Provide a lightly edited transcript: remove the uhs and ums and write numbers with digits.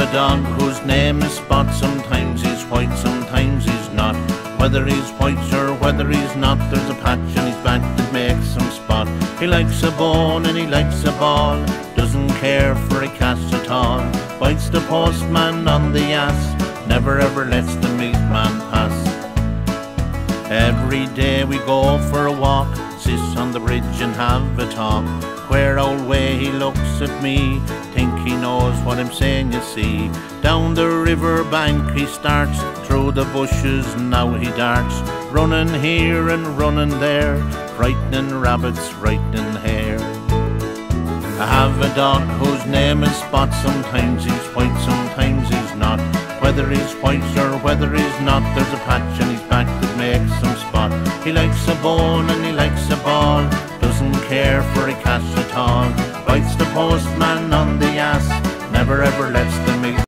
a dog whose name is Spot. Sometimes he's white, sometimes he's not. Whether he's white or whether he's not, there's a patch on his back that makes him Spot. He likes a bone and he likes a ball, doesn't care for a cat at all. Bites the postman on the ass, never ever lets the meat man pass. Every day we go for a walk, sit on the bridge and have a talk. Queer old way he looks at me, think he knows what I'm saying, you see. Down the river bank he starts, through the bushes now he darts. Running here and running there, frightening rabbits, frightening hare. I have a dog whose name is Spot. Sometimes he's white, sometimes he's not. Whether he's white or whether he's not, there's a patch on his back that makes him Spot. He likes a bone and he likes a ball, doesn't care for a cat at all. Bites the postman on the ass, never ever lets the